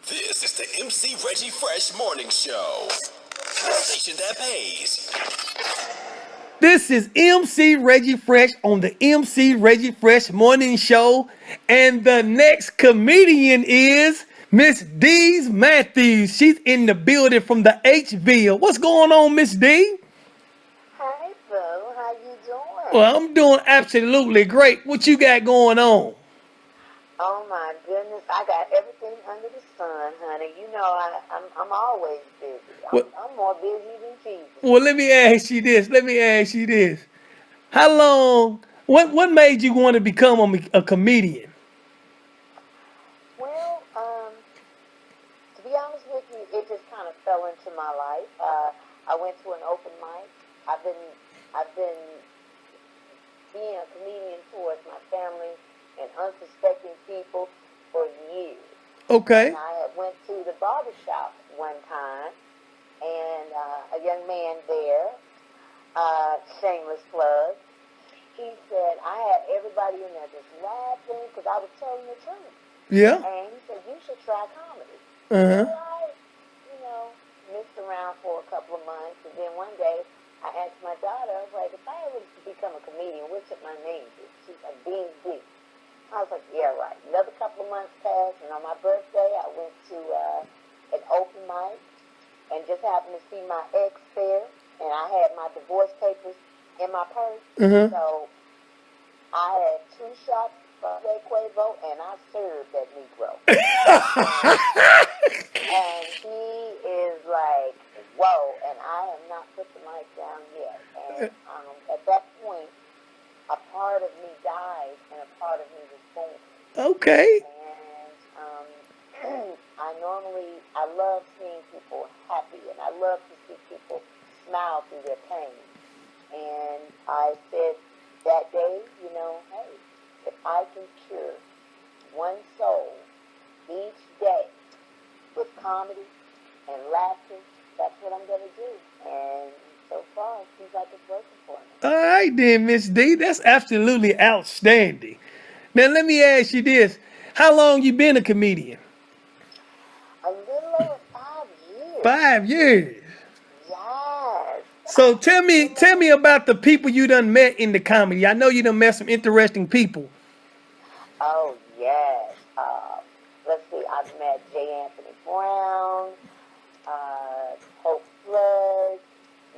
This is the MC Reggie Fresh Morning Show. The station that pays. This is MC Reggie Fresh on the MC Reggie Fresh Morning Show. And the next comedian is Miss Deeze Matthews. She's in the building from the HVille. What's going on, Miss D? Hey, Boo. How you doing? Well, I'm doing absolutely great. What you got going on? Oh, my goodness. I got everything under the sun, honey. You know I'm always busy. Well, I'm more busy than Jesus. well, let me ask you this. How long, what made you want to become a comedian? Well, to be honest with you, it just kind of fell into my life. I went to an open mic. I've been being a comedian towards my family and unsuspecting people for years. Okay. And I went to the barbershop one time, and a young man there, shameless plug, he said, I had everybody in there just laughing because I was telling the truth. Yeah. And he said, you should try comedy. Uh-huh. So I, missed around for a couple of months, and then one day I asked my daughter, I was like, if I ever become a comedian, what should my name be? She's like, D. I was like, yeah, right. Another couple of months passed, and on my birthday, I went to an open mic and just happened to see my ex there, and I had my divorce papers in my purse. Uh-huh. So I had 2 shots of Quavo, and I served that Negro. And he is like, whoa, and I have not put the mic down yet. And at that point, a part of me died and a part of me was born. Okay. And I love seeing people happy, and I love to see people smile through their pain. And I said that day, hey, if I can cure one soul each day with comedy and laughter, that's what I'm going to do. And so far, it seems like it's working for me. All right then, Miss D. That's absolutely outstanding. Now let me ask you this. How long you been a comedian? A little over 5 years. 5 years. Yes. So tell me about the people you done met in the comedy. I know you done met some interesting people. Oh, yes. Let's see. I've met J. Anthony Brown, Hope Flood,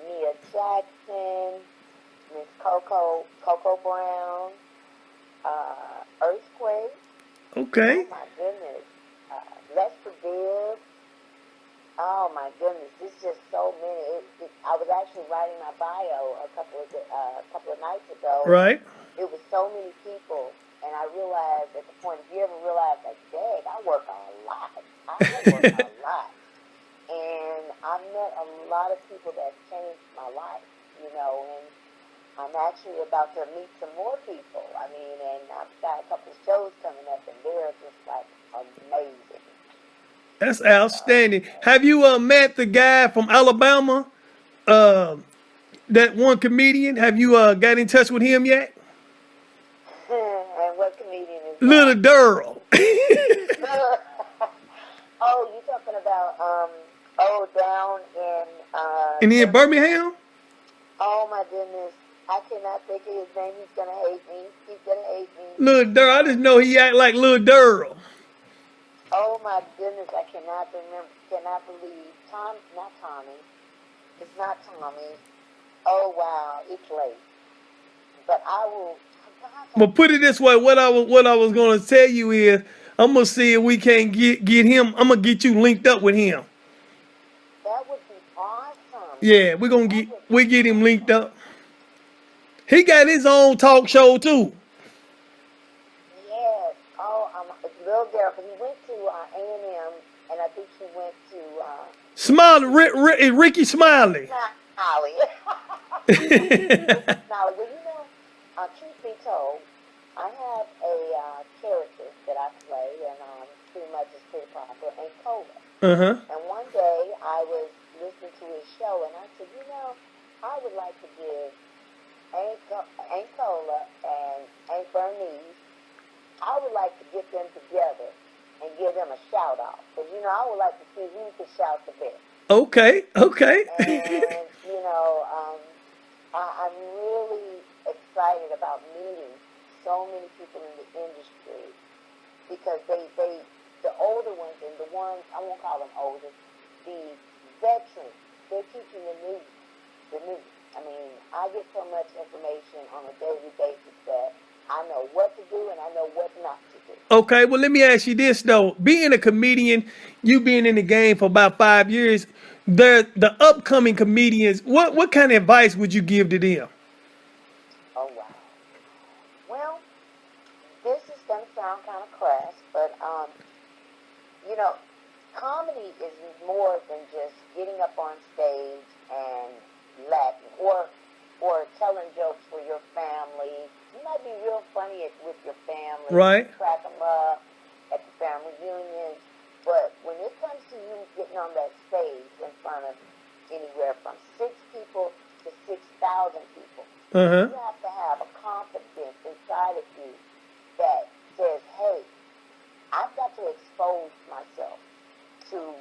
Mia Jackson, Miss Coco Brown, Earthquake. Okay. Oh, my goodness. Lester Bibb. Oh, my goodness. There's just so many. I was actually writing my bio a couple of nights ago. Right. It was so many people. And I realized at the point, if you ever realize, like, dang, I work a lot. And I met a lot of people that changed my life, and I'm actually about to meet some more people. I mean, and I've got a couple of shows coming up, and they're just, like, amazing. That's outstanding. Have you met the guy from Alabama? That one comedian? Have you got in touch with him yet? And what comedian is Little that? Durrell. Oh, you talking about, down And he in Birmingham? Birmingham? Oh, my goodness. I cannot think of his name. He's going to hate me. Little Durrell. I just know he act like Little Durrell. Oh, my goodness. I cannot believe. Not Tommy. It's not Tommy. Oh, wow. It's late. But I will. But put it this way, what I was gonna tell you is I'm gonna see if we can't get him. I'm gonna get you linked up with him. That would be awesome. Yeah, we get him linked up. He got his own talk show too. Yes. Oh, Lil Daryl, because he went to A&M, and I think he went to Smiley, Ricky Smiley. Smiley. Now, truth be told, I have a character that I play, and pretty much it's pretty popular, and Cola. And one day I was listening to his show, and I said, I would like to give Aunt Cola and Aunt Bernice, I would like to get them together and give them a shout out. Because, I would like to see who could shout the best. Okay, okay. And, I'm really excited about meeting so many people in the industry because the older ones and the ones, I won't call them older, the veterans, they're teaching the new. I mean, I get so much information on a daily basis that I know what to do and I know what not to do. Okay, well, let me ask you this though. Being a comedian, you being in the game for about 5 years, the upcoming comedians, what kind of advice would you give to them? Oh, wow. Well, this is going to sound kind of crass, but, you know, comedy is more than just getting up on stage and laughing or telling jokes for your family. You might be real funny with your family, Right. crack them up at the family reunions, but when it comes to you getting on that stage in front of anywhere from 6 people to 6,000 people, Uh-huh. you have to have a confidence inside of you that says, hey, I've got to expose myself to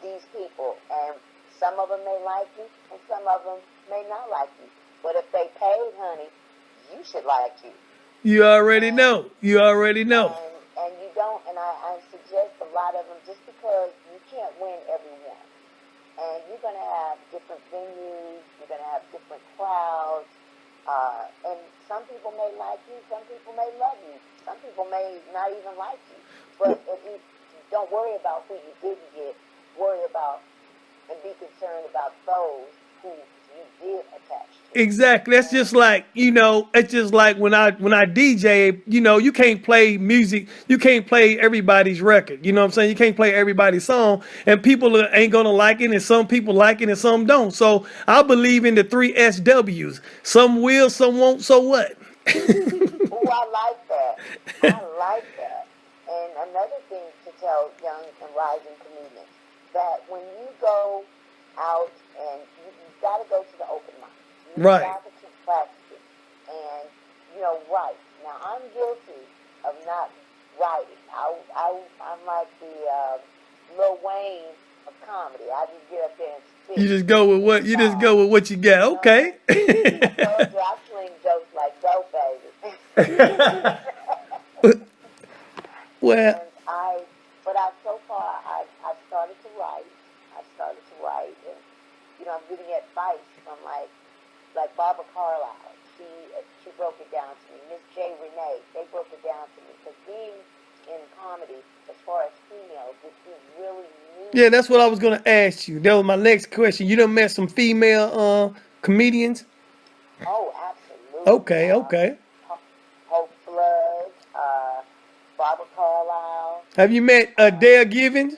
these people, and some of them may like you, and some of them may not like you. But if they paid, honey, you should like you. You already And know. You already know. and you don't. And I suggest a lot of them just because you can't win everyone, and you're gonna have different venues, you're gonna have different crowds, and some people may like you, some people may love you, some people may not even like you. But if you don't worry about who you didn't get, worry about and be concerned about those who you did attach to. Exactly. That's just like, it's just like when I DJ, you can't play music, you can't play everybody's record. You know what I'm saying? You can't play everybody's song and people ain't gonna like it and some people like it and some don't. So I believe in the 3 SWs. Some will, some won't, so what? Oh, I like that. I like that. And another thing to tell young and rising comedians, that when you go out and you've got to go to the open mic, you've Right. got to keep practicing and, write. Now, I'm guilty of not writing. I'm like the Lil Wayne of comedy. I just get up there and spit. You just go with what you just go with what you got. Okay. I told you I sling jokes like dope, baby. Well, But so far, I started to write. And I'm getting advice from like Barbara Carlisle. She broke it down to me. Miss J. Renee, they broke it down to me because being in comedy, as far as females, which we really need. yeah, that's what I was gonna ask you. That was my next question. You done met some female comedians? Oh, absolutely. Okay, okay. Hope Flood, Barbara Carlisle. Have you met Adele Givens?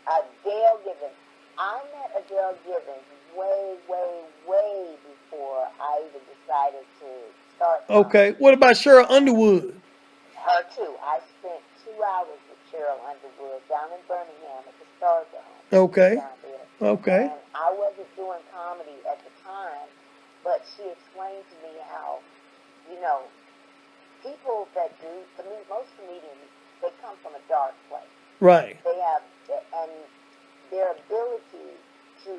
Adele Givens. I met Adele Givens way before I even decided to start. Okay. What about Cheryl Underwood? Her too. I spent 2 hours with Cheryl Underwood down in Birmingham at the Stardome. Okay. Down there. Okay. And I wasn't doing comedy at the time, but she explained to me how, people that do, most comedians, they come from a dark place. Right. They have, and their ability to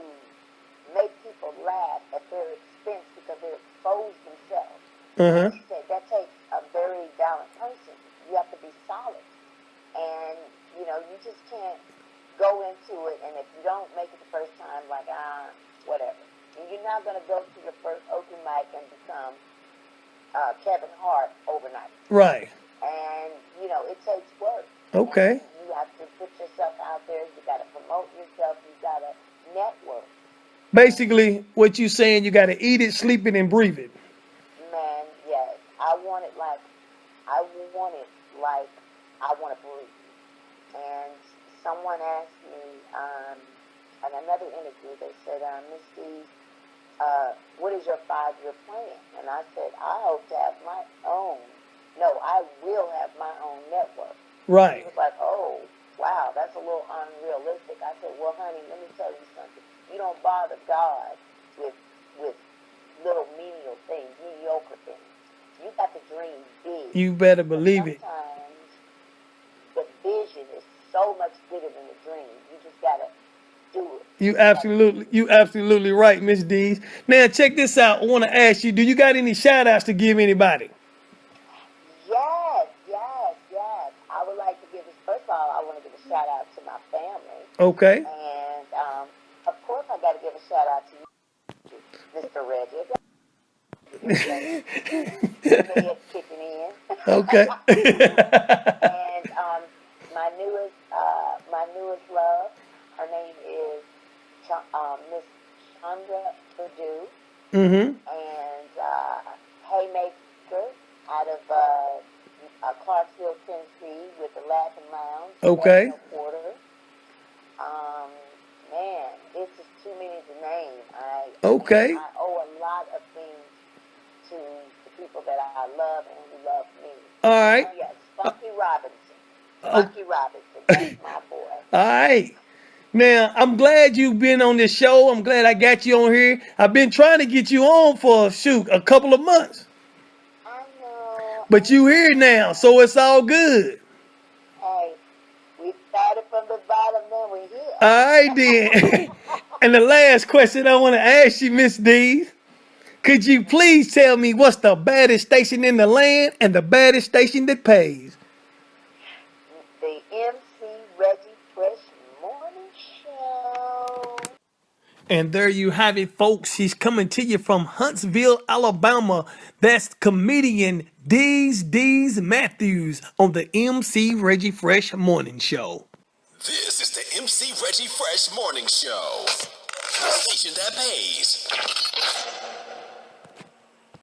make people laugh at their expense because they expose themselves. Uh-huh. She said that takes a very valiant person. You have to be solid. And, you just can't go into it, and if you don't make it the first time, like, whatever. And you're not going to go to your first open mic and become Kevin Hart overnight. Right. And, it takes work. Okay. And you have to put yourself out there. You got to promote yourself. You got to network. Basically, what you saying, you got to eat it, sleep it, and breathe it. Man, yes. I want it like I want to breathe. And someone asked me in another interview, they said, Miss Deeze, what is your 5-year plan? And I said, I hope to have my own. No, I will have my own network. Right. He was like, oh, wow, that's a little unrealistic. I said, well, honey, let me tell you something. You don't bother God with little menial things, mediocre things. You got to dream big. You better believe it. Sometimes the vision is so much bigger than a dream. You just gotta do it. You absolutely right, Miss Deeze. Now check this out. I want to ask you, do you got any shout outs to give anybody? Yes, yes, yes. I would like to give this. First of all, I want to give a shout out to my family, Okay. and of course, I got to give a shout out to you, Mr. Reggie. Head kicking in. Okay. And my newest love, her name is Miss Chandra Purdue, Mm-hmm. and Haymaker out of Clarksville, Tennessee, with the Laughing Lounge, Okay. National Quarter. Man, it's just too many to name. Okay. I owe a lot of things to the people that I love and who love me. All right. Oh yes, Spunky Robinson. Oh, Spunky Robinson, that's my boy. all right. Now, I'm glad you've been on this show. I'm glad I got you on here. I've been trying to get you on for, a couple of months. I know. But you here now, so it's all good. Hey, we started from the bottom, then we're here. All right, then. And the last question I want to ask you, Miss Deeze, could you please tell me what's the baddest station in the land and the baddest station that pays? The MC Reggie Fresh Morning Show. And there you have it, folks. He's coming to you from Huntsville, Alabama. That's comedian Deeze Matthews on the MC Reggie Fresh Morning Show. This is the MC Reggie Fresh Morning Show. The station that pays.